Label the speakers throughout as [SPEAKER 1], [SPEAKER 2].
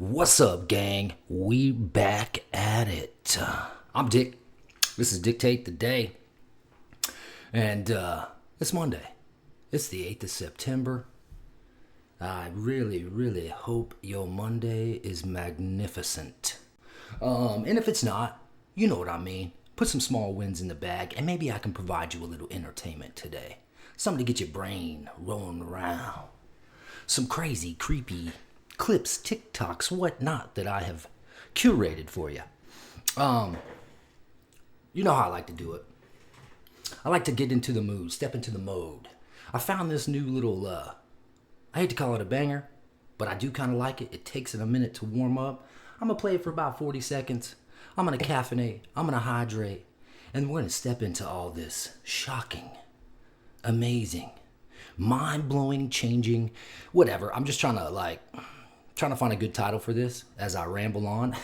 [SPEAKER 1] What's up, gang? We back at it. I'm Dick. This is Dictate the Day. And it's Monday. It's the 8th of September. I really hope your Monday is magnificent. And if it's not, you know what I mean. Put some small wins in the bag, and maybe I can provide you a little entertainment today. Something to get your brain rolling around. Some crazy, creepy clips, TikToks, whatnot that I have curated for you. You know how I like to do it. I like to get into the mood, step into the mode. I found this new little, I hate to call it a banger, but I do kind of like it. It takes it a minute to warm up. I'm going to play it for about 40 seconds. I'm going to caffeinate. I'm going to hydrate. And we're going to step into all this shocking, amazing, mind-blowing, changing, whatever. I'm just trying to find a good title for this as I ramble on.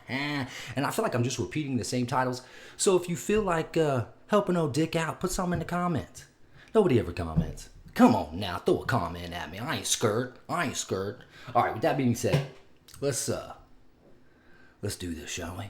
[SPEAKER 1] And I feel like I'm just repeating the same titles. So if you feel like helping old Dick out, put something in the comments. Nobody ever comments. Come on now, throw a comment at me. I ain't scared. All right, with that being said, let's do this, shall we?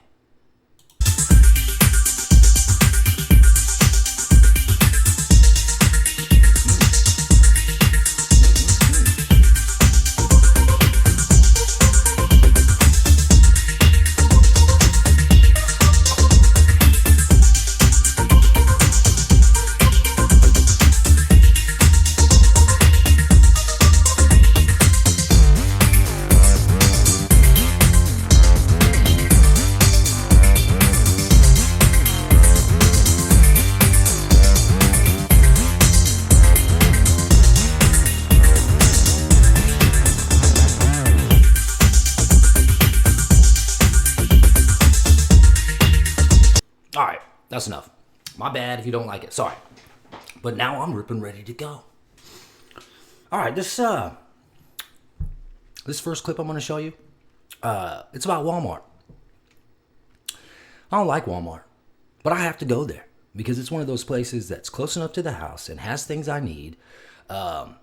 [SPEAKER 1] Alright, that's enough. My bad if you don't like it. Sorry. But now I'm ripping ready to go. Alright, this first clip I'm going to show you, it's about Walmart. I don't like Walmart, but I have to go there because it's one of those places that's close enough to the house and has things I need. Damn,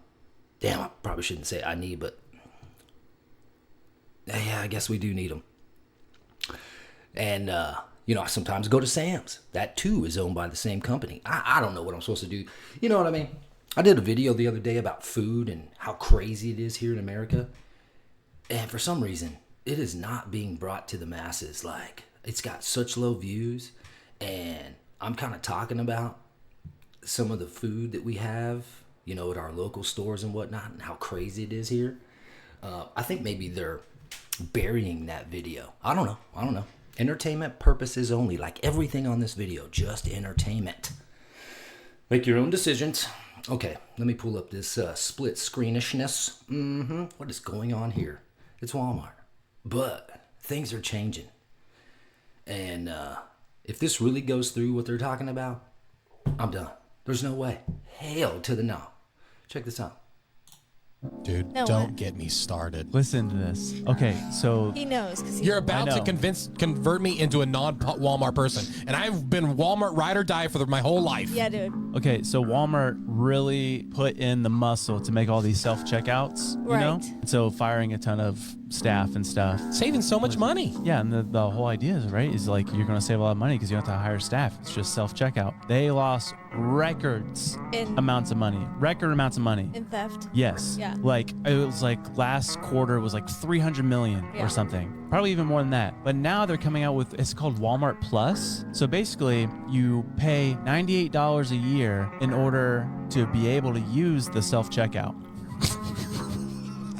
[SPEAKER 1] I probably shouldn't say I need, but yeah, I guess we do need them. And, I sometimes go to Sam's. That, too, is owned by the same company. I don't know what I'm supposed to do. You know what I mean? I did a video the other day about food and how crazy it is here in America. And for some reason, it is not being brought to the masses. Like, it's got such low views. And I'm kind of talking about some of the food that we have, at our local stores and whatnot, and how crazy it is here. I think maybe they're burying that video. I don't know. Entertainment purposes only, like everything on this video, just entertainment. Make your own decisions. Okay, let me pull up this split screenishness. What is going on here? It's Walmart. But things are changing. And if this really goes through what they're talking about, I'm done. There's no way. Hell to the no. Check this out.
[SPEAKER 2] Dude,
[SPEAKER 3] No,
[SPEAKER 2] don't
[SPEAKER 3] what?
[SPEAKER 2] get me started.
[SPEAKER 4] Listen to this. Okay, so
[SPEAKER 3] He knows because
[SPEAKER 2] You're about
[SPEAKER 4] I
[SPEAKER 2] to
[SPEAKER 4] know.
[SPEAKER 2] convert me into a non-Walmart person, and I've been Walmart ride or die for my whole life.
[SPEAKER 3] Yeah, dude.
[SPEAKER 4] Walmart really put in the muscle to make all these self-checkouts, you know?
[SPEAKER 3] Right.
[SPEAKER 4] So firing a ton of staff and stuff.
[SPEAKER 2] Saving so much money.
[SPEAKER 4] Yeah, and the whole idea is like you're going to save a lot of money because you don't have to hire staff. It's just self-checkout. They lost record amounts of money.
[SPEAKER 3] In theft.
[SPEAKER 4] Yes.
[SPEAKER 3] Yeah.
[SPEAKER 4] Like it was like last quarter was like 300 million
[SPEAKER 3] Yeah.
[SPEAKER 4] or something. Probably even more than that. But now they're coming out with, it's called Walmart Plus. So basically you pay $98 a year in order to be able to use the self-checkout.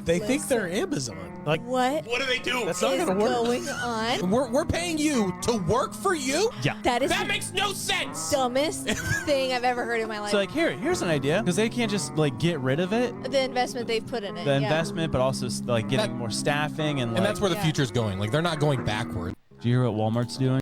[SPEAKER 2] They think they're Amazon. Like,
[SPEAKER 3] What
[SPEAKER 2] what do they do? That's not
[SPEAKER 3] is
[SPEAKER 2] gonna work.
[SPEAKER 3] going on?
[SPEAKER 2] We're paying you to work for you?
[SPEAKER 4] Yeah.
[SPEAKER 3] That is
[SPEAKER 2] That
[SPEAKER 3] the
[SPEAKER 2] makes no sense.
[SPEAKER 3] dumbest thing I've ever heard in my life.
[SPEAKER 4] So like here's an idea because they can't just like get rid of it,
[SPEAKER 3] the investment they've put in it.
[SPEAKER 4] the
[SPEAKER 3] yeah.
[SPEAKER 4] investment, but also like getting
[SPEAKER 2] That-
[SPEAKER 4] more staffing and like.
[SPEAKER 2] And that's where the
[SPEAKER 3] Yeah.
[SPEAKER 2] future's going. Like, they're not going backward.
[SPEAKER 4] Do you hear what Walmart's doing?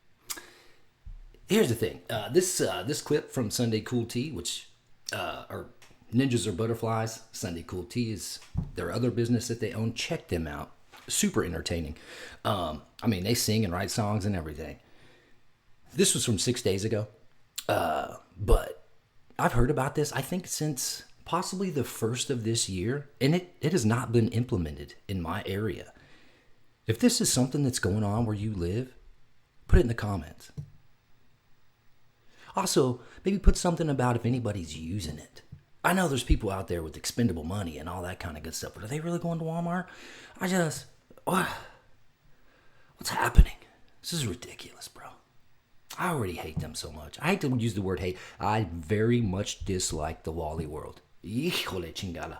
[SPEAKER 1] Here's the thing. This clip from Sunday Cool Tea, which are Ninjas or Butterflies. Sunday Cool Tea is their other business that they own. Check them out. Super entertaining. They sing and write songs and everything. This was from 6 days ago. But I've heard about this, I think, since possibly the first of this year, and it has not been implemented in my area. If this is something that's going on where you live, put it in the comments. Also, maybe put something about if anybody's using it. I know there's people out there with expendable money and all that kind of good stuff, but are they really going to Walmart? What's happening? This is ridiculous, bro. I already hate them so much. I hate to use the word hate. I very much dislike the Wally world. Híjole chingada.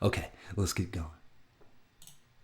[SPEAKER 1] Okay, let's keep going.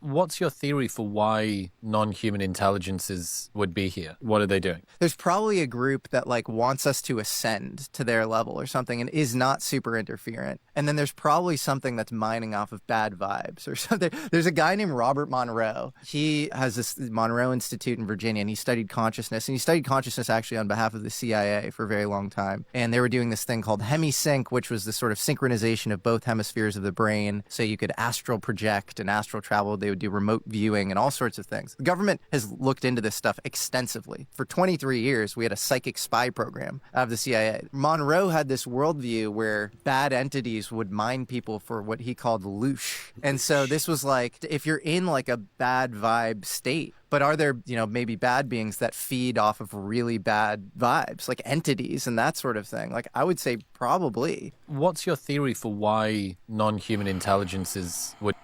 [SPEAKER 5] What's your theory for why non-human intelligences would be here? What are they doing?
[SPEAKER 6] There's probably a group that like wants us to ascend to their level or something and is not super interferent. And then there's probably something that's mining off of bad vibes or something. There's a guy named Robert Monroe. He has this Monroe Institute in Virginia, and he studied consciousness. And he studied consciousness actually on behalf of the CIA for a very long time. And they were doing this thing called hemisync, which was this sort of synchronization of both hemispheres of the brain. So you could astral project and astral travel. They would do remote viewing and all sorts of things. The government has looked into this stuff extensively. For 23 years, we had a psychic spy program out of the CIA. Monroe had this worldview where bad entities would mine people for what he called loosh. And so this was like, if you're in like a bad vibe state, but are there, maybe bad beings that feed off of really bad vibes, like entities and that sort of thing? Like, I would say probably.
[SPEAKER 5] What's your theory for why non-human intelligences would...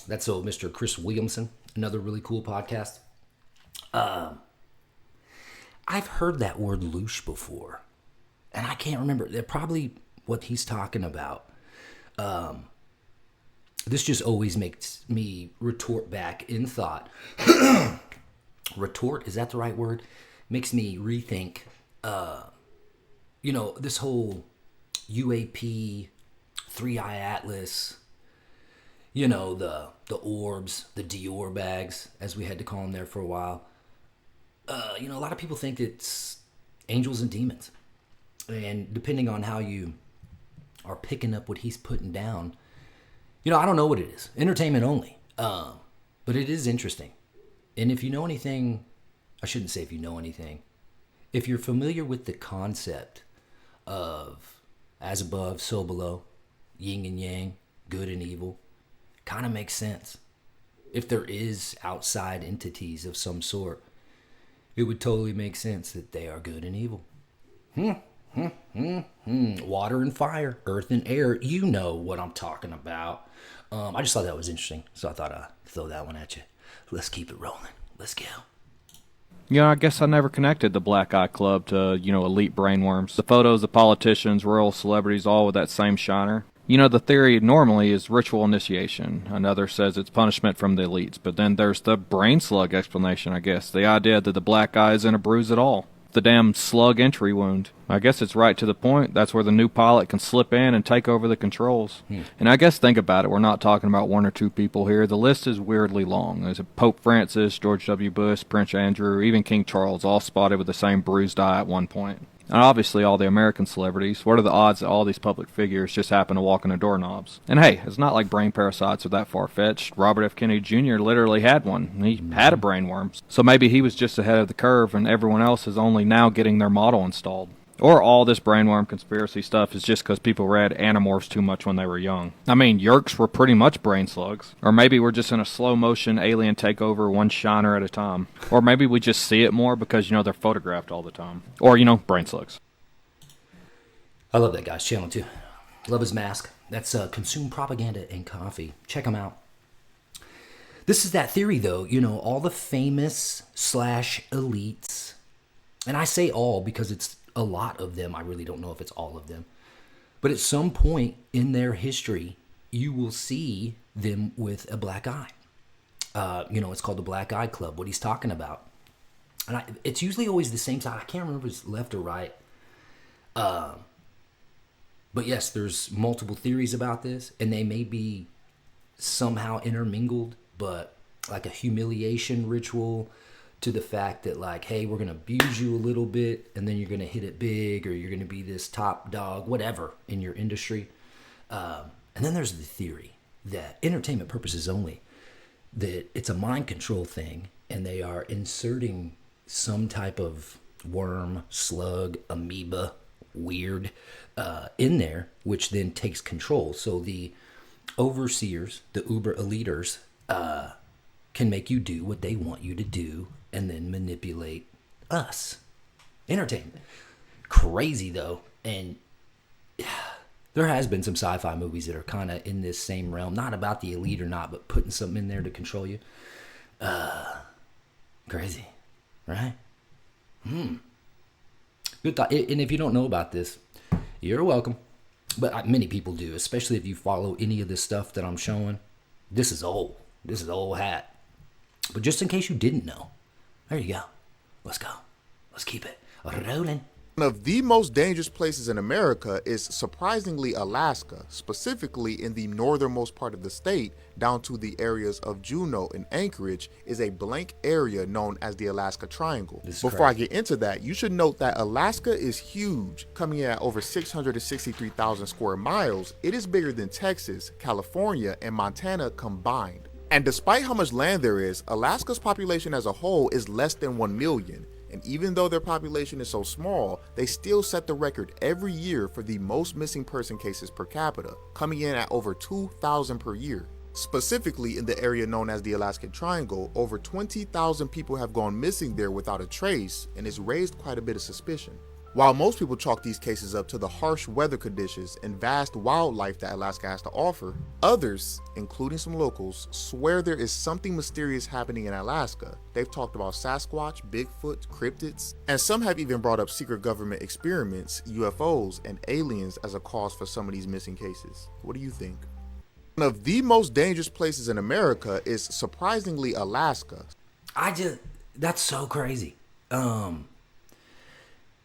[SPEAKER 1] That's old Mr. Chris Williamson, another really cool podcast. I've heard that word loosh before, and I can't remember. They're probably what he's talking about. This just always makes me retort back in thought. Retort, is that the right word? Makes me rethink, this whole UAP, Three-Eye Atlas, the orbs, the Dior bags, as we had to call them there for a while. A lot of people think it's angels and demons. And depending on how you are picking up what he's putting down, I don't know what it is. Entertainment only. But it is interesting. And if you know anything, I shouldn't say if you know anything. If you're familiar with the concept of as above, so below, yin and yang, good and evil, kind of makes sense. If there is outside entities of some sort, it would totally make sense that they are good and evil. Water and fire, earth and air. You know what I'm talking about. I just thought that was interesting, so I thought I'd throw that one at you. Let's keep it rolling. Let's go.
[SPEAKER 7] I guess I never connected the Black Eye Club to, elite brainworms. The photos of politicians, royal celebrities, all with that same shiner. The theory normally is ritual initiation. Another says it's punishment from the elites. But then there's the brain slug explanation, I guess. The idea that the black eye isn't a bruise at all. The damn slug entry wound. I guess it's right to the point. That's where the new pilot can slip in and take over the controls. And I guess think about it. We're not talking about one or two people here. The list is weirdly long. There's Pope Francis, George W. Bush, Prince Andrew, even King Charles, all spotted with the same bruised eye at one point. And obviously all the American celebrities. What are the odds that all these public figures just happen to walk into doorknobs? And hey, it's not like brain parasites are that far-fetched. Robert F. Kennedy Jr. literally had one. He had a brainworm. So maybe he was just ahead of the curve and everyone else is only now getting their model installed. Or all this brainworm conspiracy stuff is just because people read Animorphs too much when they were young. I mean, Yerks were pretty much brain slugs. Or maybe we're just in a slow-motion alien takeover one shiner at a time. Or maybe we just see it more because, they're photographed all the time. Or, brain slugs.
[SPEAKER 1] I love that guy's channel, too. Love his mask. That's Consume Propaganda and Coffee. Check him out. This is that theory, though. All the famous / elites. And I say all because it's a lot of them. I really don't know if it's all of them. But at some point in their history, you will see them with a black eye. It's called the Black Eye Club, what he's talking about. And it's usually always the same side. I can't remember if it's left or right. But yes, there's multiple theories about this, and they may be somehow intermingled, but like a humiliation ritual to the fact that like, hey, we're going to abuse you a little bit and then you're going to hit it big, or you're going to be this top dog, whatever, in your industry. And then there's the theory that entertainment purposes only, that it's a mind control thing and they are inserting some type of worm, slug, amoeba, weird, in there, which then takes control. So the overseers, the uber eliters, can make you do what they want you to do and then manipulate us. Entertainment. Crazy though. And there has been some sci-fi movies that are kind of in this same realm, not about the elite or not, but putting something in there to control you. Crazy, right? Good thought. And if you don't know about this, you're welcome. But many people do, especially if you follow any of this stuff that I'm showing. This is old. This is old hat. But just in case you didn't know, there you go. Let's go. Let's keep it rolling.
[SPEAKER 8] One of the most dangerous places in America is surprisingly Alaska, specifically in the northernmost part of the state, down to the areas of Juneau and Anchorage, is a blank area known as the Alaska Triangle. Before I get into that, you should note that Alaska is huge, coming in at over 663,000 square miles. It is bigger than Texas, California, and Montana combined. And despite how much land there is, Alaska's population as a whole is less than 1 million. And even though their population is so small, they still set the record every year for the most missing person cases per capita, coming in at over 2,000 per year. Specifically in the area known as the Alaskan Triangle, over 20,000 people have gone missing there without a trace, and it's raised quite a bit of suspicion. While most people chalk these cases up to the harsh weather conditions and vast wildlife that Alaska has to offer, others, including some locals, swear there is something mysterious happening in Alaska. They've talked about Sasquatch, Bigfoot, cryptids, and some have even brought up secret government experiments, UFOs, and aliens as a cause for some of these missing cases. What do you think? One of the most dangerous places in America is surprisingly Alaska.
[SPEAKER 1] That's so crazy.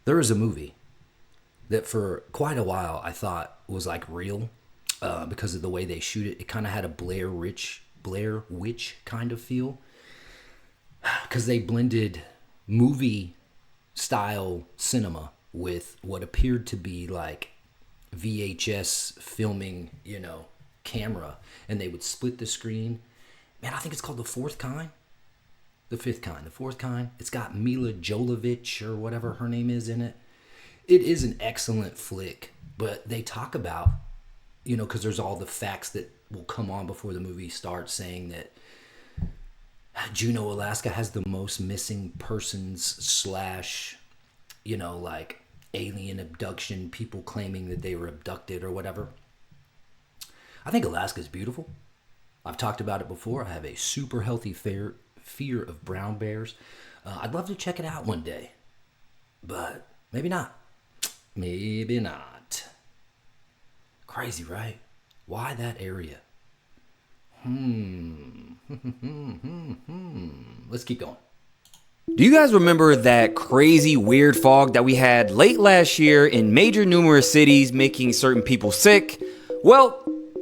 [SPEAKER 1] There was a movie that for quite a while I thought was like real because of the way they shoot it. It kind of had a Blair Witch kind of feel because they blended movie style cinema with what appeared to be like VHS filming, camera, and they would split the screen. Man, I think it's called The Fourth Kind. The Fifth Kind, The Fourth Kind. It's got Mila Jovovich or whatever her name is in it. It is an excellent flick, but they talk about, because there's all the facts that will come on before the movie starts saying that Juneau, Alaska has the most missing persons / like alien abduction, people claiming that they were abducted or whatever. I think Alaska is beautiful. I've talked about it before. I have a super healthy fear of brown bears. I'd love to check it out one day, but maybe not. Maybe not. Crazy, right? Why that area? Let's keep going.
[SPEAKER 9] Do you guys remember that crazy weird fog that we had late last year in major numerous cities making certain people sick? Well,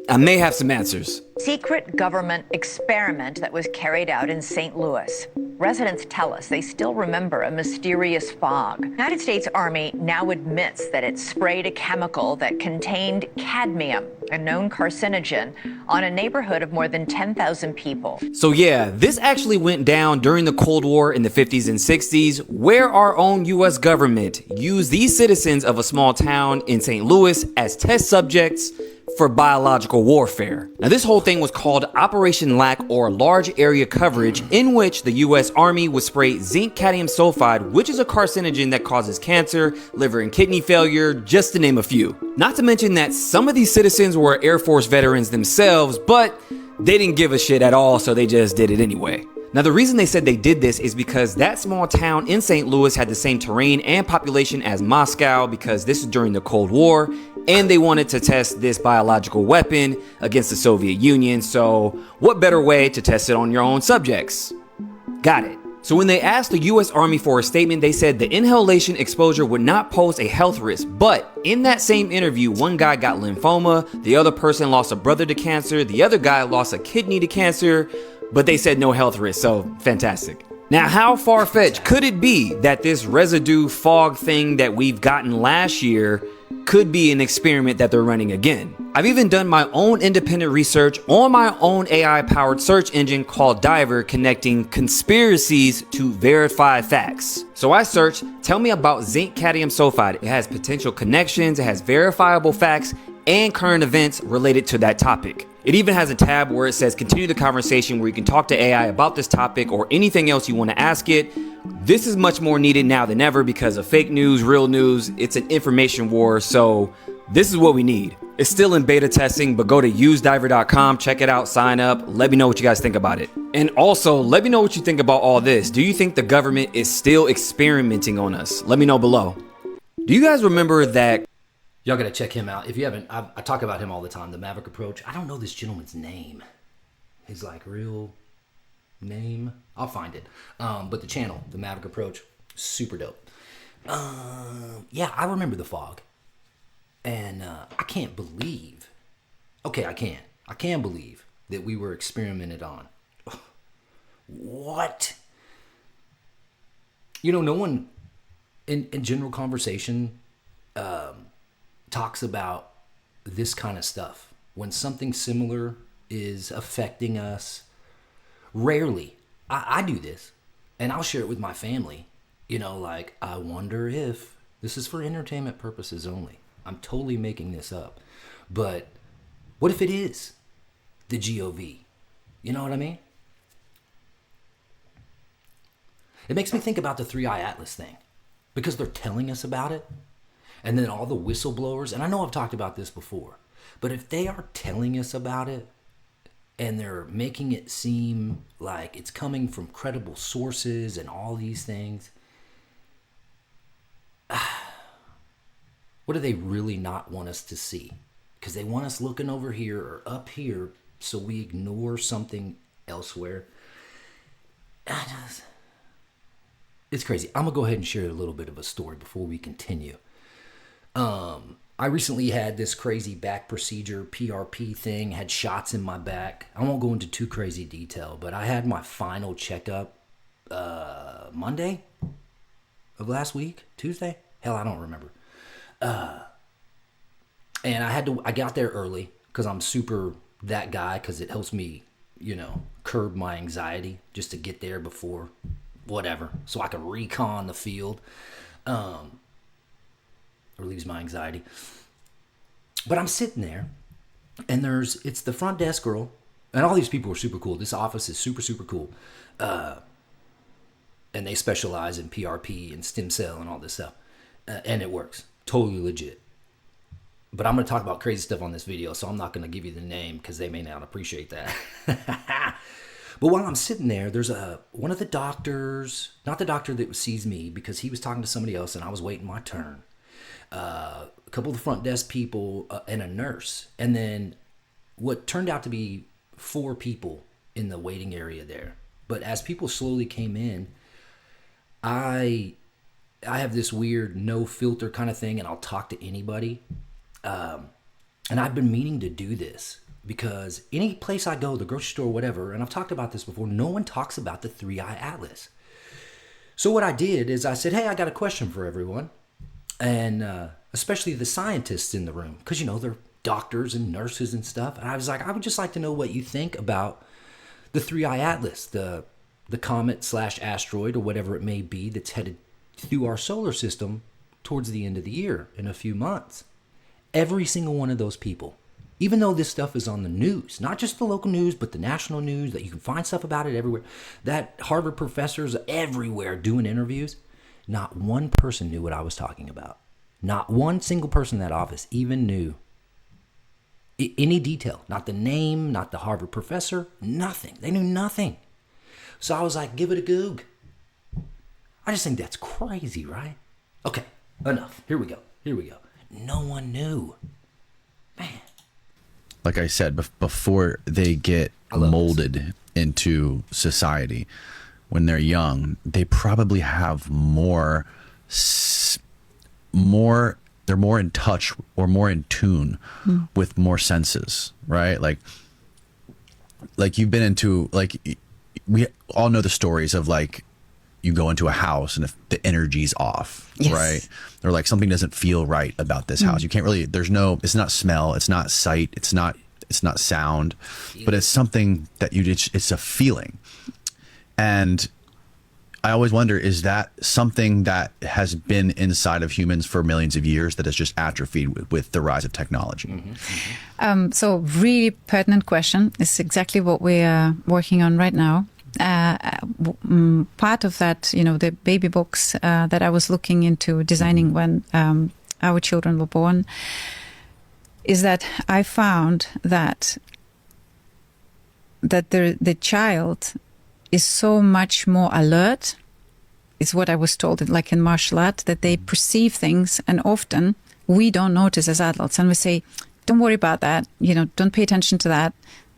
[SPEAKER 9] I may have some answers.
[SPEAKER 10] Secret government experiment that was carried out in St. Louis. Residents tell us they still remember a mysterious fog. The United States Army now admits that it sprayed a chemical that contained cadmium, a known carcinogen, on a neighborhood of more than 10,000 people.
[SPEAKER 9] So yeah, this actually went down during the Cold War in the 50s and 60s, where our own US government used these citizens of a small town in St. Louis as test subjects for biological warfare. Now this whole thing was called Operation LAC, or Large Area Coverage, in which the US Army would spray zinc cadmium sulfide, which is a carcinogen that causes cancer, liver and kidney failure, just to name a few. Not to mention that some of these citizens were Air Force veterans themselves, but they didn't give a shit at all, so they just did it anyway. Now the reason they said they did this is because that small town in St. Louis had the same terrain and population as Moscow, because this is during the Cold War, and they wanted to test this biological weapon against the Soviet Union, so what better way to test it on your own subjects? Got it. So when they asked the US Army for a statement, they said the inhalation exposure would not pose a health risk, but in that same interview, one guy got lymphoma, the other person lost a brother to cancer, the other guy lost a kidney to cancer, but they said no health risk, so fantastic. Now, how far-fetched could it be that this residue fog thing that we've gotten last year could be an experiment that they're running again? I've even done my own independent research on my own AI-powered search engine called Diver, connecting conspiracies to verified facts. So I searched, tell me about zinc cadmium sulfide. It has potential connections, it has verifiable facts, and current events related to that topic. It even has a tab where it says continue the conversation, where you can talk to AI about this topic or anything else you want to ask it. This is much more needed now than ever because of fake news, real news. It's an information war, so this is what we need. It's still in beta testing, but go to usediver.com, check it out, sign up. Let me know what you guys think about it. And also, let me know what you think about all this. Do you think the government is still experimenting on us? Let me know below. Do you guys remember that?
[SPEAKER 1] Y'all gotta check him out. If you haven't, I talk about him all the time, the Maverick Approach. I don't know this gentleman's name. His like real name. I'll find it. But the channel, the Maverick Approach, super dope. Yeah, I remember the fog. And I can't believe, okay, I can believe that we were experimented on. What? You know, no one in general conversation talks about this kind of stuff. When something similar is affecting us, rarely. I do this, and I'll share it with my family. You know, like, I wonder if this is for entertainment purposes only. I'm totally making this up. But what if it is the GOV? You know what I mean? It makes me think about the 3i Atlas thing, because they're telling us about it. And then all the whistleblowers, and I know I've talked about this before, but if they are telling us about it and they're making it seem like it's coming from credible sources and all these things, what do they really not want us to see? Because they want us looking over here or up here, so we ignore something elsewhere. It's crazy. I'm going to go ahead and share a little bit of a story before we continue. I recently had this crazy back procedure, PRP thing, had shots in my back. I won't go into too crazy detail, but I had my final checkup Monday of last week, Tuesday? Hell, I don't remember. And I got there early because I'm super that guy, because it helps me, you know, curb my anxiety just to get there before whatever, so I can recon the field. Relieves my anxiety. But I'm sitting there, and it's the front desk girl, and all these people are super cool. This office is super, super cool. And they specialize in PRP and stem cell and all this stuff. And it works. Totally legit. But I'm going to talk about crazy stuff on this video, so I'm not going to give you the name because they may not appreciate that. But while I'm sitting there, there's one of the doctors, not the doctor that sees me, because he was talking to somebody else and I was waiting my turn. A couple of the front desk people and a nurse. And then what turned out to be 4 people in the waiting area there. But as people slowly came in, I have this weird no filter kind of thing, and I'll talk to anybody. And I've been meaning to do this because any place I go, the grocery store, whatever, and I've talked about this before, no one talks about the 3i Atlas. So what I did is I said, hey, I got a question for everyone. And especially the scientists in the room, because, you know, they're doctors and nurses and stuff. And I was like, I would just like to know what you think about the 3i Atlas, the comet/asteroid or whatever it may be that's headed through our solar system towards the end of the year in a few months. Every single one of those people, even though this stuff is on the news, not just the local news, but the national news, that you can find stuff about it everywhere, that Harvard professors everywhere doing interviews, not one person knew what I was talking about. Not one single person in that office even knew any detail. Not the name, not the Harvard professor, nothing. They knew nothing. So I was like, give it a goog. I just think that's crazy, right? Okay, enough. Here we go. No one knew. Man.
[SPEAKER 11] Like I said, before they get molded into society, when they're young, they probably have more, they're more in touch or more in tune with more senses, right? Like you've been into, like, we all know the stories of, like, you go into a house and if the energy's off, yes, right? Or like something doesn't feel right about this house. You can't really, it's not smell, it's not sight, it's not sound, but it's something that it's a feeling. And I always wonder, is that something that has been inside of humans for millions of years that has just atrophied with the rise of technology?
[SPEAKER 12] So really pertinent question. It's exactly what we are working on right now. Part of that, the baby books that I was looking into designing when our children were born, is that I found that the child is so much more alert, is what I was told, like in martial art, that they perceive things, and often we don't notice as adults, and we say, don't worry about that, don't pay attention to that.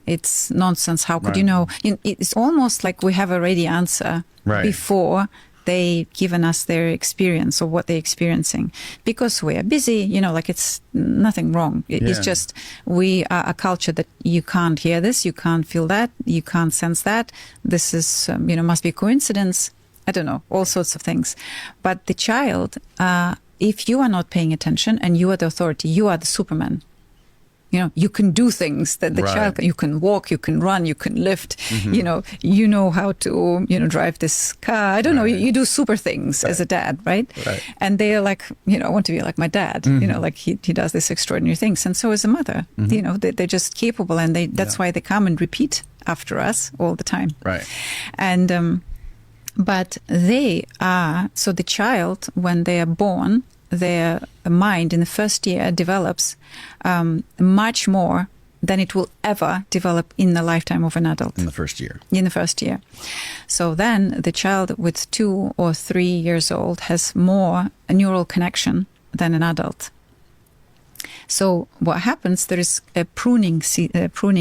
[SPEAKER 12] It's nonsense. How could you know? It's almost like we have a ready answer before they given us their experience or what they're experiencing, because we are busy, like it's nothing wrong. It's just we are a culture that you can't hear this, you can't feel that, you can't sense that. This is, must be coincidence. I don't know, all sorts of things. But the child, if you are not paying attention and you are the authority, you are the Superman. You can do things that the child can. You can walk, you can run, you can lift. You know how to drive this car. I don't know. You do super things as a dad, right? And they're like, I want to be like my dad. Like he does these extraordinary things, and so is a mother. They're just capable, and that's why they come and repeat after us all the time. Right. And but they are, so the child, when they are born, their mind in the first year develops much more than it will ever develop in the lifetime of an adult.
[SPEAKER 11] In the first year.
[SPEAKER 12] In the first year. So then the child with 2 or 3 years old has more neural connection than an adult. So what happens, there is a pruning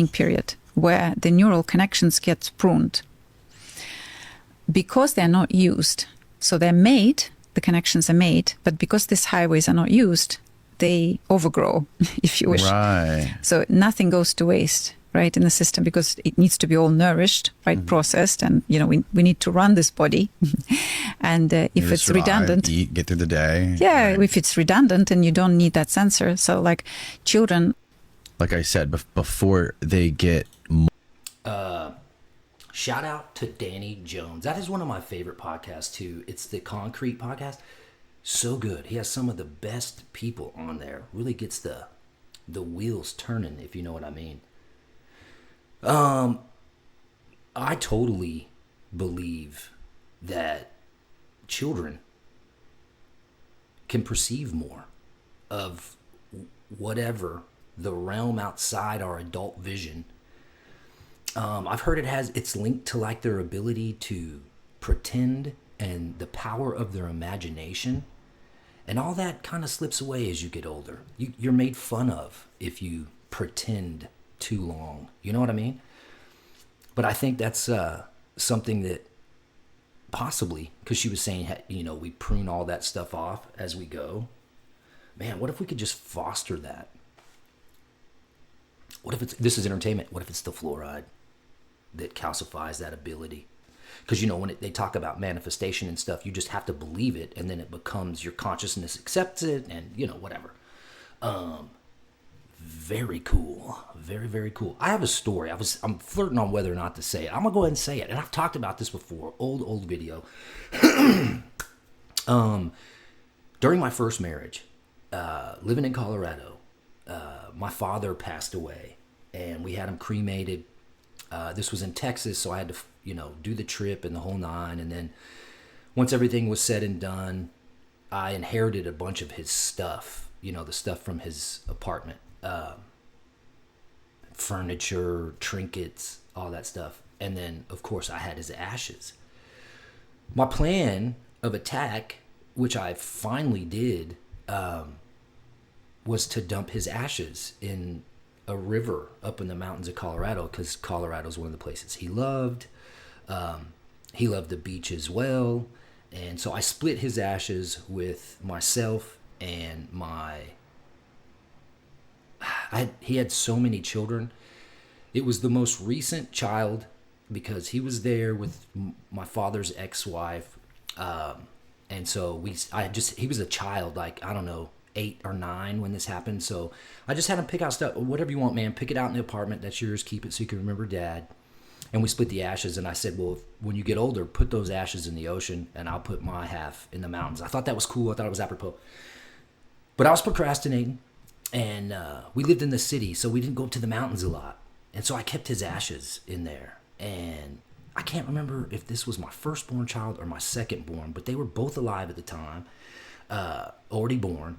[SPEAKER 12] period where the neural connections get pruned. Because they're not used, so they're made, the connections are made, but because these highways are not used, they overgrow, if you wish.
[SPEAKER 11] Right.
[SPEAKER 12] So nothing goes to waste, right, in the system, because it needs to be all nourished, right, processed, and we need to run this body. And if it's redundant,
[SPEAKER 11] eat, get through the day.
[SPEAKER 12] Yeah, if it's redundant, and you don't need that sensor. So like children,
[SPEAKER 11] like I said, before they get
[SPEAKER 1] shout out to Danny Jones. That is one of my favorite podcasts too. It's the Concrete Podcast. So good. He has some of the best people on there. Really gets the wheels turning, if you know what I mean. I totally believe that children can perceive more of whatever the realm outside our adult vision. I've heard it's linked to like their ability to pretend and the power of their imagination, and all that kind of slips away as you get older. You're made fun of if you pretend too long. You know what I mean? But I think that's something that possibly, because she was saying, we prune all that stuff off as we go. Man, what if we could just foster that? What if this is entertainment? What if it's the fluoride that calcifies that ability? Because, when they talk about manifestation and stuff, you just have to believe it, and then it becomes your consciousness accepts it, and, whatever. Very cool. Very, very cool. I have a story. I'm flirting on whether or not to say it. I'm going to go ahead and say it. And I've talked about this before. Old video. During my first marriage, living in Colorado, my father passed away, and we had him cremated. This was in Texas, so I had to, do the trip and the whole nine. And then once everything was said and done, I inherited a bunch of his stuff, the stuff from his apartment, furniture, trinkets, all that stuff. And then, of course, I had his ashes. My plan of attack, which I finally did, was to dump his ashes in a river up in the mountains of Colorado, because Colorado is one of the places he loved. He loved the beach as well. And so I split his ashes with myself and he had so many children. It was the most recent child, because he was there with my father's ex-wife. And so he was a child, like, I don't know, 8 or 9 when this happened. So I just had him pick out stuff. Whatever you want, man. Pick it out in the apartment. That's yours. Keep it so you can remember Dad. And we split the ashes, and I said, well, when you get older, put those ashes in the ocean, and I'll put my half in the mountains. I thought that was cool. I thought it was apropos. But I was procrastinating, and we lived in the city, so we didn't go up to the mountains a lot. And so I kept his ashes in there. And I can't remember if this was my firstborn child or my secondborn, but they were both alive at the time, already born,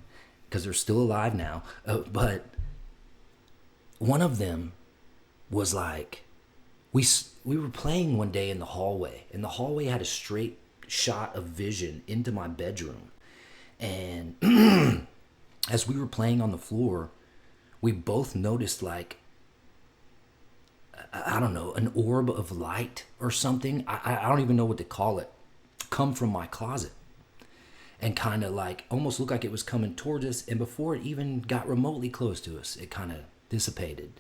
[SPEAKER 1] because they're still alive now. But one of them was like, we were playing one day in the hallway, and the hallway had a straight shot of vision into my bedroom. And as we were playing on the floor, we both noticed, like, I don't know, an orb of light or something. I don't even know what to call it, come from my closet and kind of like almost looked like it was coming towards us. And before it even got remotely close to us, it kind of dissipated.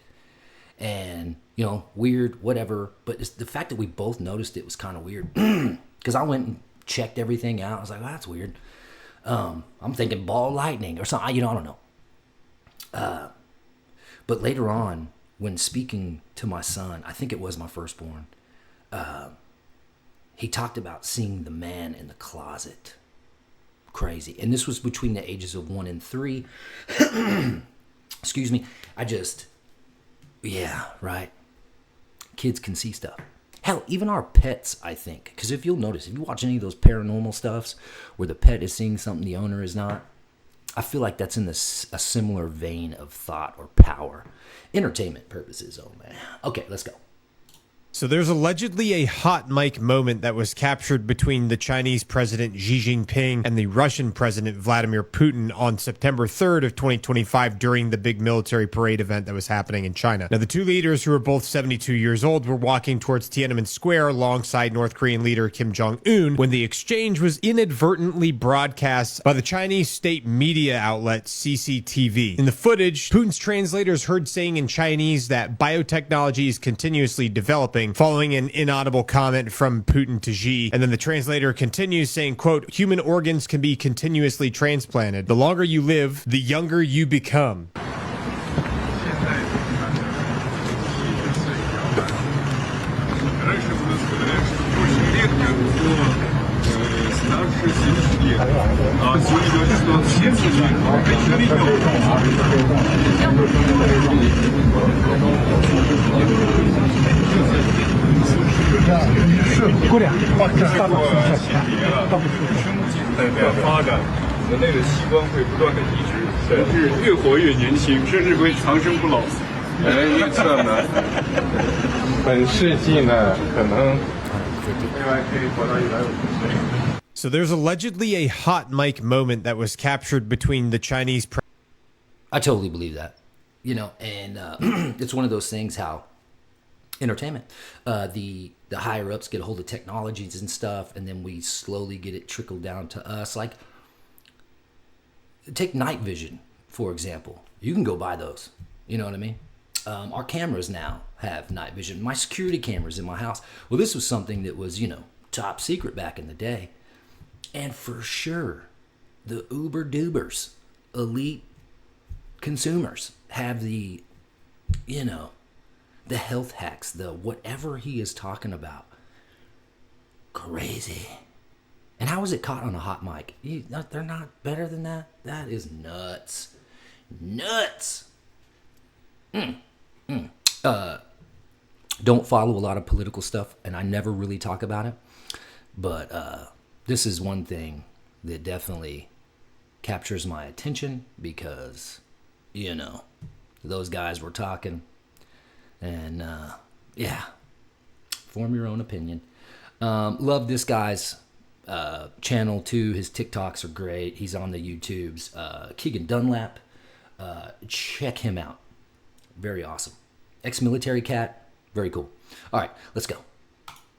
[SPEAKER 1] And, you know, weird, whatever. But it's the fact that we both noticed it was kind of weird, because I went and checked everything out. I was like, oh, that's weird. I'm thinking ball lightning or something. You know, I don't know. But later on, when speaking to my son, I think it was my firstborn, he talked about seeing the man in the closet. Crazy. And this was between the ages of 1 and 3. Excuse me. Yeah, right. Kids can see stuff. Hell, even our pets, I think. Because if you'll notice, if you watch any of those paranormal stuffs where the pet is seeing something the owner is not, I feel like that's in a similar vein of thought or power. Entertainment purposes only. Okay, let's go.
[SPEAKER 13] So there's allegedly a hot mic moment that was captured between the Chinese President Xi Jinping and the Russian President Vladimir Putin on September 3rd of 2025 during the big military parade event that was happening in China. Now, the two leaders, who are both 72 years old, were walking towards Tiananmen Square alongside North Korean leader Kim Jong-un when the exchange was inadvertently broadcast by the Chinese state media outlet CCTV. In the footage, Putin's translators heard saying in Chinese that biotechnology is continuously developing, following an inaudible comment from Putin to Xi. And then the translator continues saying, quote, human organs can be continuously transplanted. The longer you live, the younger you become. So there's allegedly a hot mic moment that was captured between the Chinese
[SPEAKER 1] I totally believe that. You know, and it's one of those things how entertainment, the higher ups get a hold of technologies and stuff, and then we slowly get it trickled down to us. Like, take night vision, for example. You can go buy those. You know what I mean? Our cameras now have night vision. My security cameras in my house. Well, this was something that was, you know, top secret back in the day. And for sure, the uber-dubers, elite consumers, have the, you know, the health hacks, the whatever he is talking about. Crazy. And how is it caught on a hot mic? They're not better than that? That is nuts. Nuts. Don't follow a lot of political stuff, and I never really talk about it. But this is one thing that definitely captures my attention because, you know, those guys were talking. And, yeah, form your own opinion. Love this guy's channel, too. His TikToks are great. He's on the YouTubes. Keegan Dunlap. Check him out. Very awesome. Ex-military cat. Very cool. All right, let's go.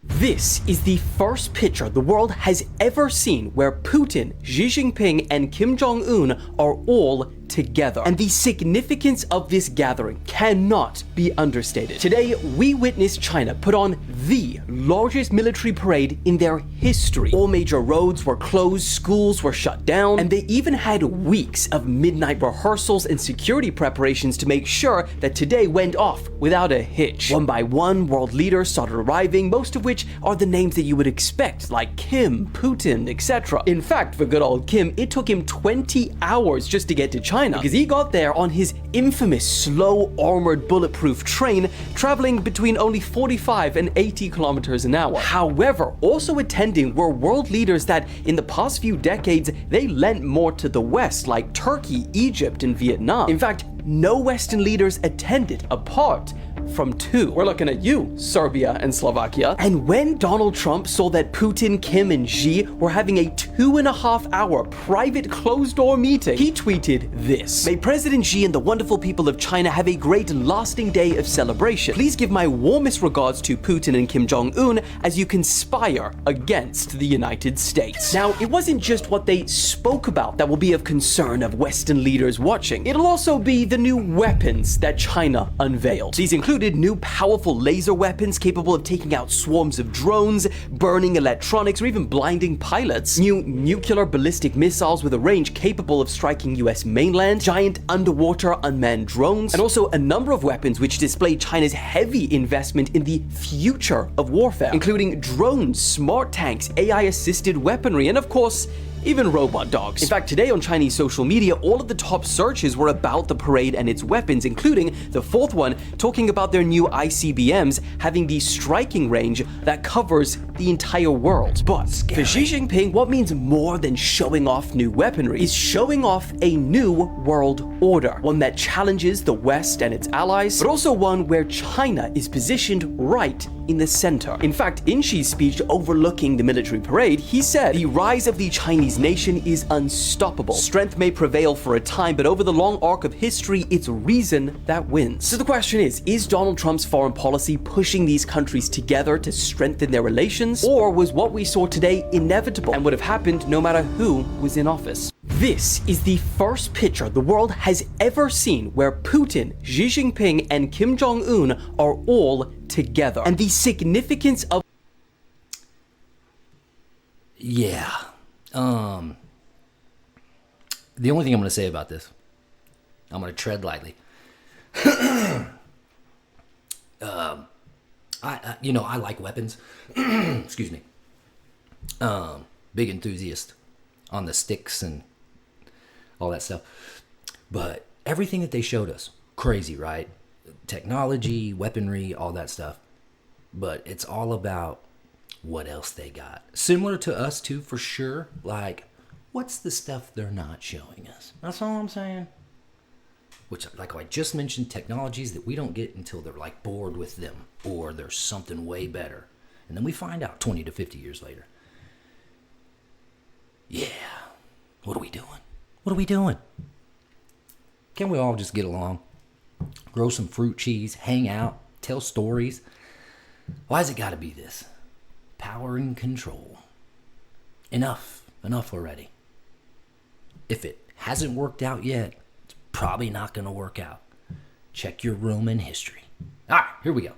[SPEAKER 14] This is the first picture the world has ever seen where Putin, Xi Jinping, and Kim Jong-un are all together. And the significance of this gathering cannot be understated. Today, we witness China put on the largest military parade in their history. All major roads were closed, schools were shut down, and they even had weeks of midnight rehearsals and security preparations to make sure that today went off without a hitch. One by one, world leaders started arriving, most of which are the names that you would expect, like Kim, Putin, etc. In fact, for good old Kim, it took him 20 hours just to get to China, because he got there on his infamous slow armored bulletproof train, traveling between only 45 and 80 kilometers an hour. However, also attending were world leaders that in the past few decades, they lent more to the West, like Turkey, Egypt, and Vietnam. In fact, no Western leaders attended apart from two. We're looking at you, Serbia and Slovakia. And when Donald Trump saw that Putin, Kim, and Xi were having a 2.5-hour private closed-door meeting, he tweeted this: "May President Xi and the wonderful people of China have a great lasting day of celebration. Please give my warmest regards to Putin and Kim Jong-un as you conspire against the United States." Now, it wasn't just what they spoke about that will be of concern of Western leaders watching. It'll also be the new weapons that China unveiled. These included new powerful laser weapons capable of taking out swarms of drones, burning electronics, or even blinding pilots, new nuclear ballistic missiles with a range capable of striking US mainland, giant underwater unmanned drones, and also a number of weapons which display China's heavy investment in the future of warfare, including drones, smart tanks, AI-assisted weaponry, and of course, even robot dogs. In fact, today on Chinese social media, all of the top searches were about the parade and its weapons, including the fourth one talking about their new ICBMs having the striking range that covers the entire world. But for Xi Jinping, what means more than showing off new weaponry is showing off a new world order, one that challenges the West and its allies, but also one where China is positioned right in the center. In fact, in Xi's speech overlooking the military parade, he said, "The rise of the Chinese nation is unstoppable. Strength may prevail for a time, but over the long arc of history, it's reason that wins." So the question is Donald Trump's foreign policy pushing these countries together to strengthen their relations? Or was what we saw today inevitable and would have happened no matter who was in office? This is the first picture the world has ever seen where Putin, Xi Jinping, and Kim Jong-un are all together. And the significance of...
[SPEAKER 1] Yeah. The only thing I'm going to say about this, I'm going to tread lightly. I like weapons. Excuse me. Big enthusiast on the sticks and all that stuff. But everything that they showed us, crazy, right? Technology, weaponry, all that stuff. But it's all about what else they got. Similar to us too, for sure. Like, what's the stuff they're not showing us? That's all I'm saying. Which, like I just mentioned, technologies that we don't get until they're like bored with them, or there's something way better. And then we find out 20 to 50 years later. Yeah. What are we doing? What are we doing? Can't we all just get along? Grow some fruit trees, hang out, tell stories. Why's it gotta be this? Power and control. Enough already. If it hasn't worked out yet, it's probably not gonna work out. Check your Roman history. All right, here we go.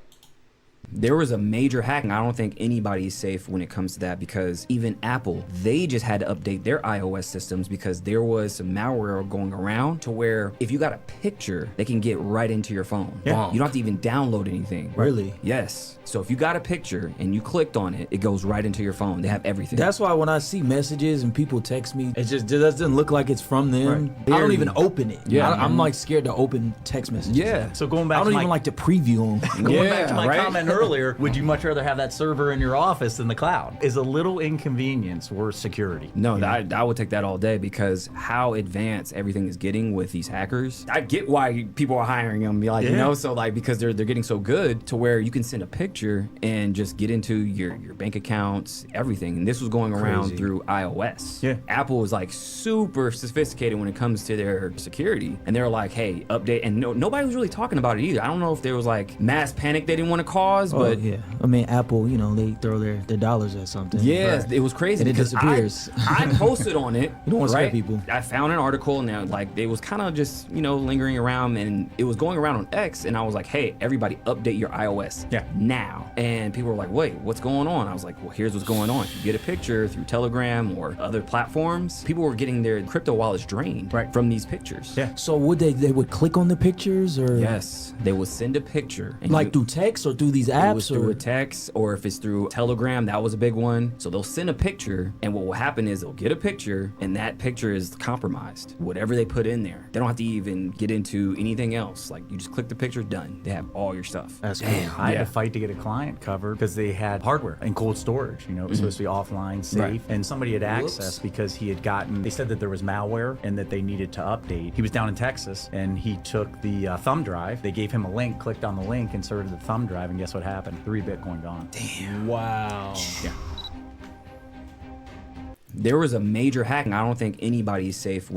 [SPEAKER 9] There was a major hack, and I don't think anybody's safe when it comes to that, because even Apple, they just had to update their iOS systems because there was some malware going around to where if you got a picture, they can get right into your phone.
[SPEAKER 15] Yeah.
[SPEAKER 9] You don't have to even download anything.
[SPEAKER 15] Really?
[SPEAKER 9] Yes. So if you got a picture and you clicked on it, it goes right into your phone. They have everything.
[SPEAKER 15] That's why when I see messages and people text me, it doesn't look like it's from them.
[SPEAKER 9] Right.
[SPEAKER 15] I don't even open it.
[SPEAKER 9] Yeah,
[SPEAKER 15] I'm like scared to open text messages.
[SPEAKER 9] Yeah.
[SPEAKER 16] So going back
[SPEAKER 15] I don't
[SPEAKER 16] to
[SPEAKER 15] even
[SPEAKER 16] my,
[SPEAKER 15] like to preview them.
[SPEAKER 16] going back to my comment earlier, would you much rather have that server in your office than the cloud? Is a little inconvenience worth security?
[SPEAKER 9] No, I would take that all day, because how advanced everything is getting with these hackers. I get why people are hiring them, you know, so like because they're getting so good to where you can send a picture and just get into your bank accounts, everything. And this was going around through iOS. Yeah. Apple is like super sophisticated when it comes to their security, and they're like, hey, update. And nobody was really talking about it either. I don't know if there was like mass panic they didn't want to cause, pause,
[SPEAKER 15] Oh,
[SPEAKER 9] but
[SPEAKER 15] yeah, I mean, Apple, they throw their dollars at something.
[SPEAKER 9] yeah, it was crazy
[SPEAKER 15] and it
[SPEAKER 9] because
[SPEAKER 15] disappears.
[SPEAKER 9] I posted on it.
[SPEAKER 15] You don't want to scare
[SPEAKER 9] right?
[SPEAKER 15] people.
[SPEAKER 9] I found an article and it was kind of just lingering around, and it was going around on X, and I was like, hey, everybody, update your iOS now. And people were like, wait, what's going on? I was like, well, here's what's going on. If you get a picture through Telegram or other platforms, people were getting their crypto wallets drained from these pictures.
[SPEAKER 15] Yeah. So would they would click on the pictures or?
[SPEAKER 9] Yes, they would send a picture. And
[SPEAKER 15] Like through text or through these apps?
[SPEAKER 9] It was through a text, or if it's through Telegram, that was a big one. So they'll send a picture, and what will happen is they'll get a picture, and that picture is compromised. Whatever they put in there, they don't have to even get into anything else. Like, you just click the picture, done. They have all your stuff.
[SPEAKER 16] That's cool. I had to fight to get a client covered because they had hardware in cold storage. It was supposed to be offline, safe,
[SPEAKER 9] Right.
[SPEAKER 16] and somebody had access because he had gotten. They said that there was malware and that they needed to update. He was down in Texas, and he took the thumb drive. They gave him a link, clicked on the link, inserted the thumb drive, and guess what happened? 3 Bitcoin gone.
[SPEAKER 9] Damn.
[SPEAKER 15] Wow.
[SPEAKER 9] Yeah. There was a major hacking. I don't think anybody's safe.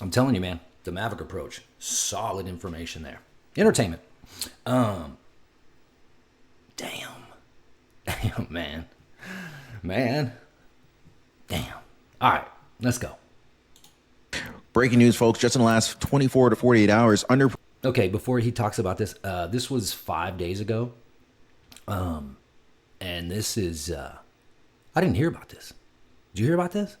[SPEAKER 1] I'm telling you, man, the Maverick approach, solid information there. Entertainment. Damn, man. Damn. All right, let's go.
[SPEAKER 17] Breaking news, folks. Just in the last 24 to 48 hours,
[SPEAKER 1] Okay, before he talks about this, this was 5 days ago. And this is, I didn't hear about this. Did you hear about this?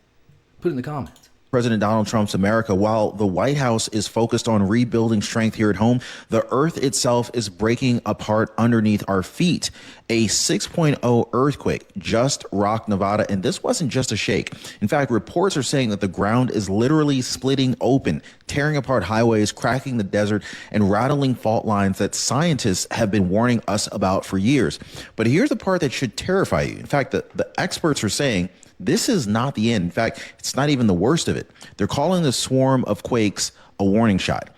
[SPEAKER 1] Put it in the comments.
[SPEAKER 17] President Donald Trump's America. While the White House is focused on rebuilding strength here at home, the earth itself is breaking apart underneath our feet. A 6.0 earthquake just rocked Nevada, and this wasn't just a shake. In fact, reports are saying that the ground is literally splitting open, tearing apart highways, cracking the desert, and rattling fault lines that scientists have been warning us about for years. But here's the part that should terrify you. In fact, the experts are saying this is not the end. In fact, it's not even the worst of it. They're calling the swarm of quakes a warning shot.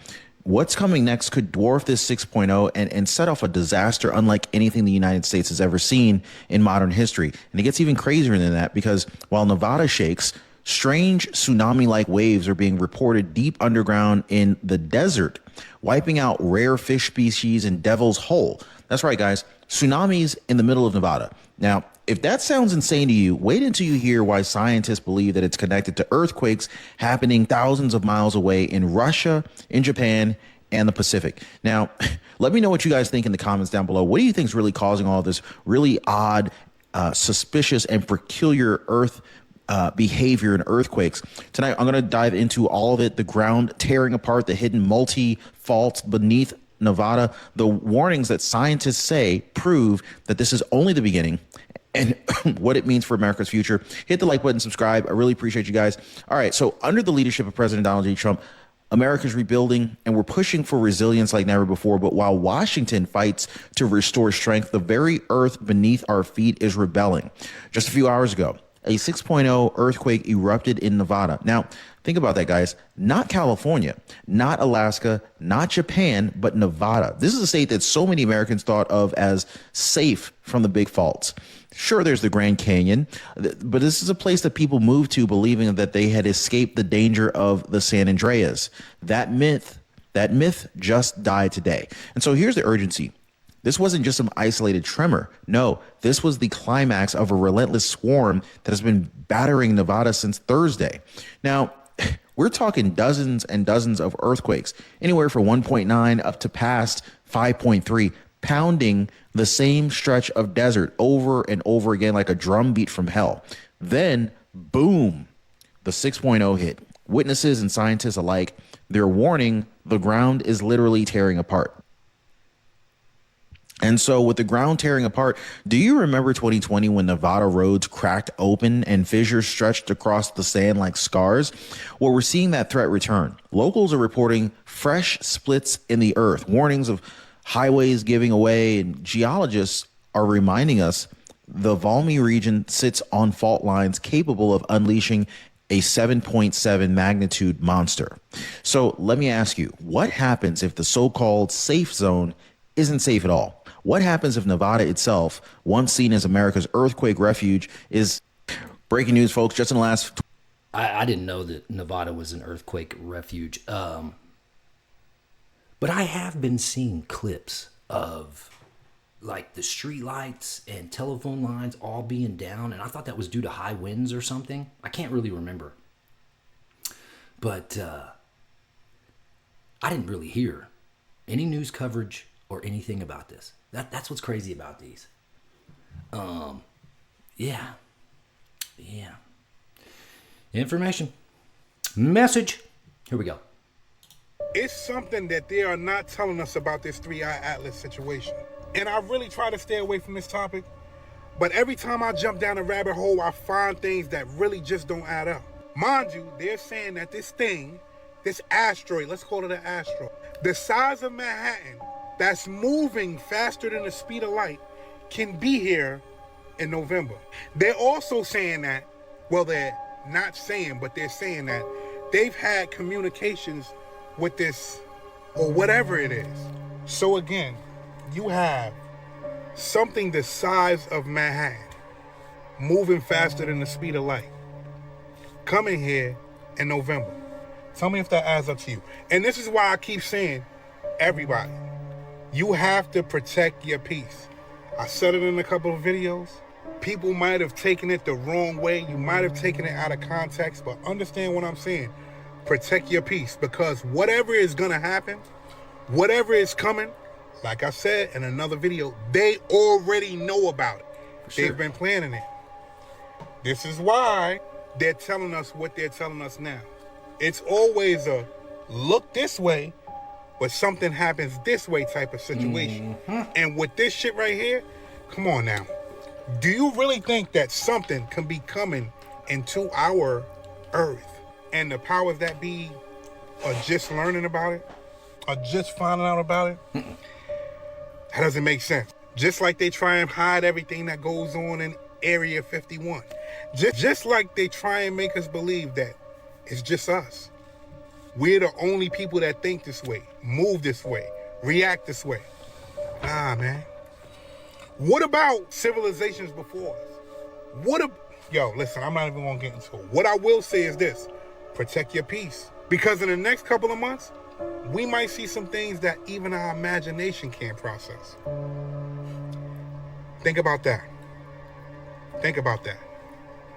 [SPEAKER 17] What's coming next could dwarf this 6.0 and set off a disaster unlike anything the United States has ever seen in modern history. And it gets even crazier than that because while Nevada shakes, strange tsunami-like waves are being reported deep underground in the desert, wiping out rare fish species in Devil's Hole. That's right, guys. Tsunamis in the middle of Nevada. Now, if that sounds insane to you, wait until you hear why scientists believe that it's connected to earthquakes happening thousands of miles away in Russia, in Japan, and the Pacific. Now, let me know what you guys think in the comments down below. What do you think is really causing all this really odd, suspicious, and peculiar earth behavior in earthquakes? Tonight, I'm going to dive into all of it, the ground tearing apart, the hidden multi-faults beneath Nevada, the warnings that scientists say prove that this is only the beginning, and what it means for America's future. Hit the like button, subscribe. I really appreciate you guys. All right, so under the leadership of President Donald J. Trump, America's rebuilding, and we're pushing for resilience like never before. But while Washington fights to restore strength, the very earth beneath our feet is rebelling. Just a few hours ago, a 6.0 earthquake erupted in Nevada. Now, think about that, guys. Not California, not Alaska, not Japan, but Nevada. This is a state that so many Americans thought of as safe from the big faults. Sure, there's the Grand Canyon, but this is a place that people moved to believing that they had escaped the danger of the San Andreas. That myth just died today. And so here's the urgency. This wasn't just some isolated tremor. No, this was the climax of a relentless swarm that has been battering Nevada since Thursday. Now, we're talking dozens and dozens of earthquakes, anywhere from 1.9 up to past 5.3, pounding the same stretch of desert over and over again like a drum beat from hell. Then, boom, the 6.0 hit. Witnesses and scientists alike, they're warning the ground is literally tearing apart. And so with the ground tearing apart, do you remember 2020 when Nevada roads cracked open and fissures stretched across the sand like scars? Well, we're seeing that threat return. Locals are reporting fresh splits in the earth, warnings of highways giving away, and geologists are reminding us the Valmy region sits on fault lines capable of unleashing a 7.7 magnitude monster. So let me ask you, what happens if the so-called safe zone isn't safe at all? What happens if Nevada itself, once seen as America's earthquake refuge, is breaking news, folks, just in the last...
[SPEAKER 1] I didn't know that Nevada was an earthquake refuge. But I have been seeing clips of like the street lights and telephone lines all being down, and I thought that was due to high winds or something. I can't really remember. But I didn't really hear any news coverage or anything about this. That's what's crazy about these. Yeah. Information. Message. Here we go.
[SPEAKER 18] It's something that they are not telling us about this 3-Eye Atlas situation. And I really try to stay away from this topic, but every time I jump down a rabbit hole, I find things that really just don't add up. Mind you, they're saying that this thing, this asteroid, let's call it an asteroid, the size of Manhattan, that's moving faster than the speed of light, can be here in November. They're also saying that, well, they're not saying, but they're saying that they've had communications with this, or whatever it is. So again, you have something the size of Manhattan, moving faster than the speed of light, coming here in November. Tell me if that adds up to you. And this is why I keep saying, everybody, you have to protect your peace. I said it in a couple of videos. People might have taken it the wrong way. You might have taken it out of context, but understand what I'm saying. Protect your peace, because whatever is gonna happen, whatever is coming, like I said in another video, they already know about it. They've been planning it. This is why they're telling us what they're telling us now. It's always a look this way, but something happens this way type of situation. And with this shit right here, come on now. Do you really think that something can be coming into our earth and the powers that be are just learning about it, are just finding out about it? That doesn't make sense. Just like they try and hide everything that goes on in Area 51. Just like they try and make us believe that it's just us. We're the only people that think this way, move this way, react this way. Nah, man. What about civilizations before us? Yo, listen, I'm not even gonna get into it. What I will say is this: protect your peace. Because in the next couple of months, we might see some things that even our imagination can't process. Think about that. Think about that.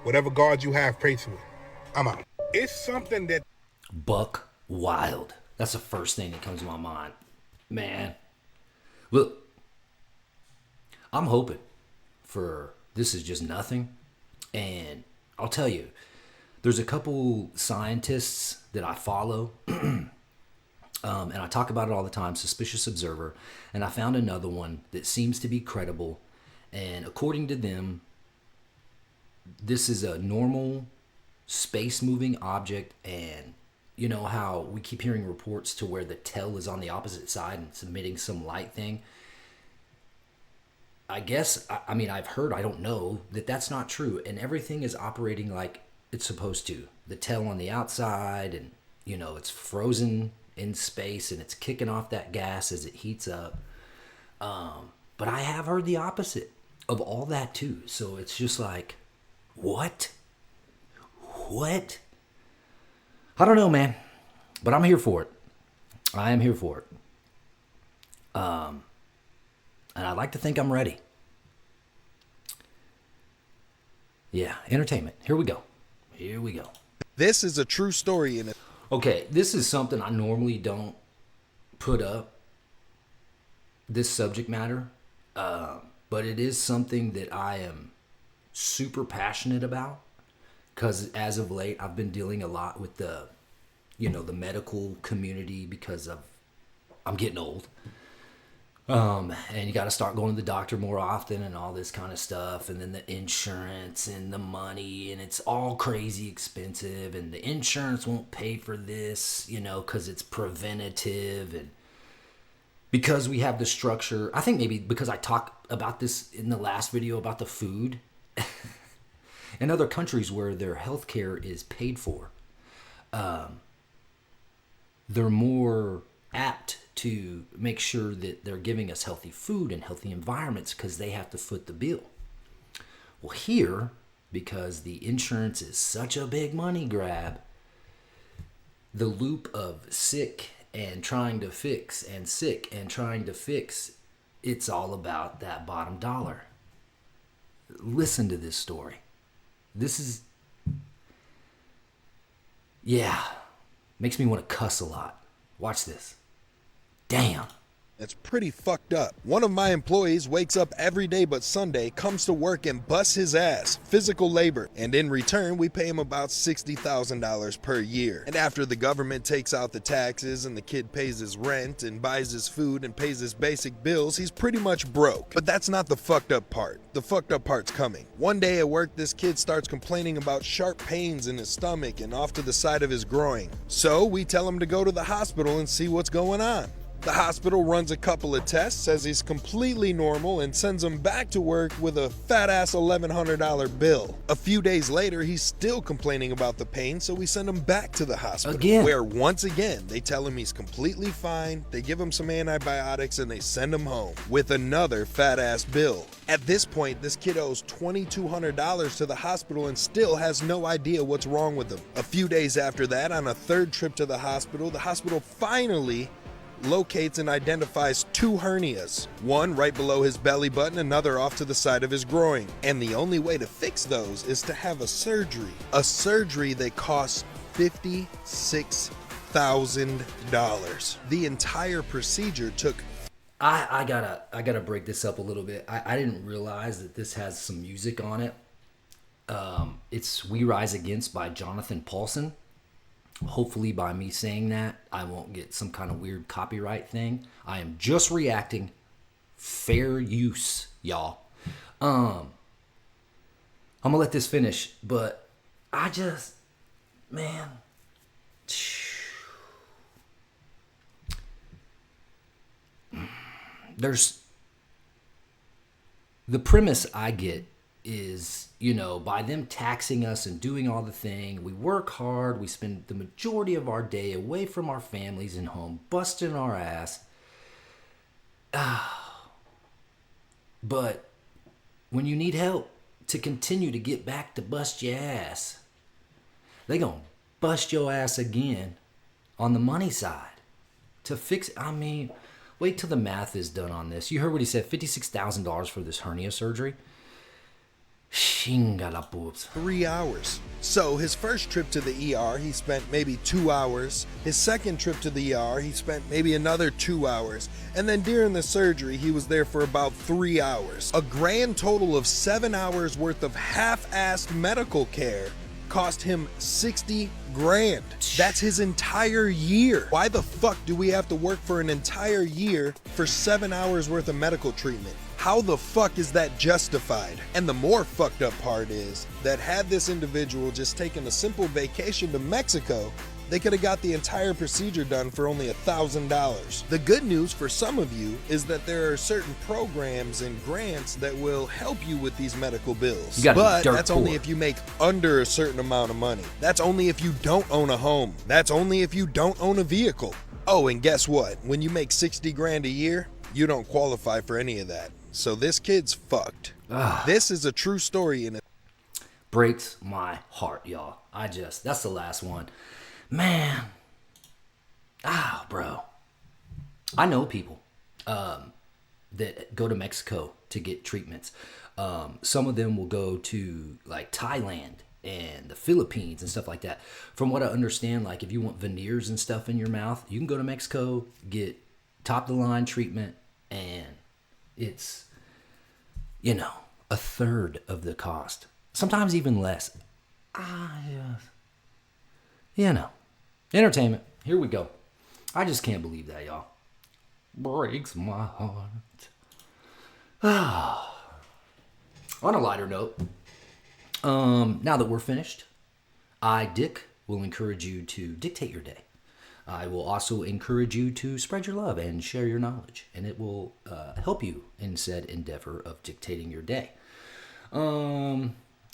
[SPEAKER 18] Whatever God you have, pray to it. I'm out. It's something that...
[SPEAKER 1] Buck Wild. That's the first thing that comes to my mind. Man. Look. I'm hoping for This Is Just Nothing. And I'll tell you, there's a couple scientists that I follow. And I talk about it all the time, Suspicious Observer. And I found another one that seems to be credible. And according to them, this is a normal space-moving object. And you know how we keep hearing reports to where the tail is on the opposite side and it's emitting some light thing? I guess, I mean, I've heard, I don't know, that that's not true. And everything is operating like it's supposed to. The tail on the outside, and, you know, it's frozen in space and it's kicking off that gas as it heats up. But I have heard the opposite of all that too. So it's just like, what? What? I don't know, man. But I'm here for it. I am here for it. And I'd like to think I'm ready. Yeah, entertainment. Here we go. Here we go.
[SPEAKER 19] This is a true story in it.
[SPEAKER 1] Okay, this is something I normally don't put up, this subject matter. But it is something that I am super passionate about. Because as of late, I've been dealing a lot with the medical community because I'm getting old. And you got to start going to the doctor more often and all this kind of stuff. And then the insurance and the money, and it's all crazy expensive. And the insurance won't pay for this, because it's preventative. And because we have the structure, I think maybe because I talked about this in the last video about the food. In other countries where their healthcare is paid for, they're more apt to make sure that they're giving us healthy food and healthy environments because they have to foot the bill. Well, here, because the insurance is such a big money grab, the loop of sick and trying to fix and sick and trying to fix it's all about that bottom dollar. Listen to this story. This is, yeah, makes me want to cuss a lot. Watch this. Damn.
[SPEAKER 19] That's pretty fucked up. One of my employees wakes up every day but Sunday, comes to work and busts his ass, physical labor, and in return we pay him about $60,000 per year. And after the government takes out the taxes and the kid pays his rent and buys his food and pays his basic bills, he's pretty much broke. But that's not the fucked up part. The fucked up part's coming. One day at work, this kid starts complaining about sharp pains in his stomach and off to the side of his groin. So we tell him to go to the hospital and see what's going on. The hospital runs a couple of tests, says he's completely normal, and sends him back to work with a fat-ass $1,100 bill. A few days later, he's still complaining about the pain, so we send him back to the hospital.
[SPEAKER 1] Again.
[SPEAKER 19] Where, once again, they tell him he's completely fine, they give him some antibiotics, and they send him home with another fat-ass bill. At this point, this kid owes $2,200 to the hospital and still has no idea what's wrong with him. A few days after that, on a third trip to the hospital finally locates and identifies 2 hernias, one right below his belly button, another off to the side of his groin. And the only way to fix those is to have a surgery that costs $56,000. The entire procedure took.
[SPEAKER 1] I gotta break this up a little bit. I didn't realize that this has some music on it. It's We Rise Against by Jonathan Paulson. Hopefully by me saying that, I won't get some kind of weird copyright thing. I am just reacting. Fair use, y'all. I'm gonna let this finish, but I just, man. There's, the premise I get is, you know, by them taxing us and doing all the thing, we work hard, we spend the majority of our day away from our families and home, busting our ass. But when you need help to continue to get back to bust your ass, they gonna bust your ass again on the money side to fix it. I mean, wait till the math is done on this. You heard what he said, $56,000 for this hernia surgery.
[SPEAKER 19] 3 hours. So his first trip to the ER, he spent maybe 2 hours. His second trip to the ER, he spent maybe another 2 hours. And then during the surgery, he was there for about 3 hours. A grand total of 7 hours worth of half-assed medical care cost him $60 grand. That's his entire year. Why the fuck do we have to work for an entire year for 7 hours worth of medical treatment? How the fuck is that justified? And the more fucked up part is that had this individual just taken a simple vacation to Mexico, they could have got the entire procedure done for only $1,000. The good news for some of you is that there are certain programs and grants that will help you with these medical bills. But that's only if you make under a certain amount of money. That's only if you don't own a home. That's only if you don't own a vehicle. Oh, and guess what? When you make 60 grand a year, you don't qualify for any of that. So this kid's fucked. This is a true story and it
[SPEAKER 1] breaks my heart, y'all. That's the last one. Man. Bro. I know people that go to Mexico to get treatments. Some of them will go to like Thailand and the Philippines and stuff like that. From what I understand, like if you want veneers and stuff in your mouth, you can go to Mexico, get top of the line treatment, and it's, you know, a third of the cost. Sometimes even less. You know. Entertainment. Here we go. I just can't believe that, y'all. Breaks my heart. On a lighter note, now that we're finished, Dick, will encourage you to dictate your day. I will also encourage you to spread your love and share your knowledge, and it will help you in said endeavor of dictating your day. A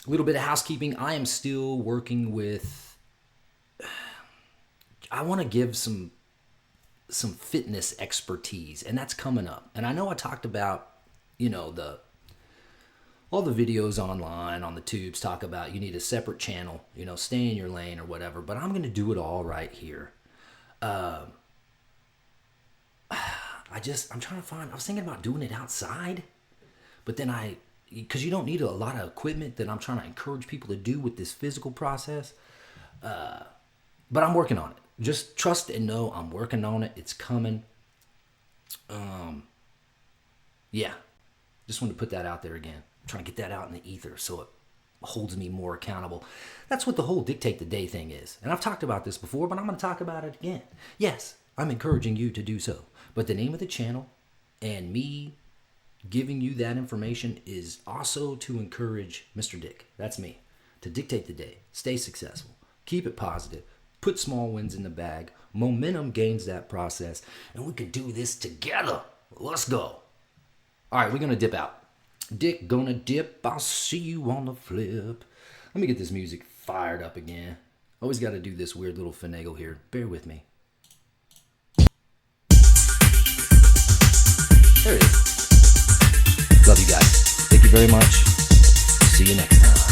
[SPEAKER 1] little bit of housekeeping. I am still working with, I want to give some fitness expertise, and that's coming up. And I know I talked about, you know, all the videos online on the tubes talk about you need a separate channel, you know, stay in your lane or whatever, but I'm going to do it all right here. I'm trying to find, I was thinking about doing it outside, but then because you don't need a lot of equipment that I'm trying to encourage people to do with this physical process. But I'm working on it. Just trust and know I'm working on it. It's coming. Yeah. Just wanted to put that out there again. I'm trying to get that out in the ether so it holds me more accountable. That's what the whole Dictate the Day thing is. And I've talked about this before, but I'm going to talk about it again. Yes, I'm encouraging you to do so. But the name of the channel and me giving you that information is also to encourage Mr. Dick. That's me. To dictate the day. Stay successful. Keep it positive. Put small wins in the bag. Momentum gains that process. And we can do this together. Let's go. All right, we're going to dip out. Dick gonna dip. I'll see you on the flip. Let me get this music fired up again. Always got to do this weird little finagle here. Bear with me. There it is. Love you guys. Thank you very much. See you next time.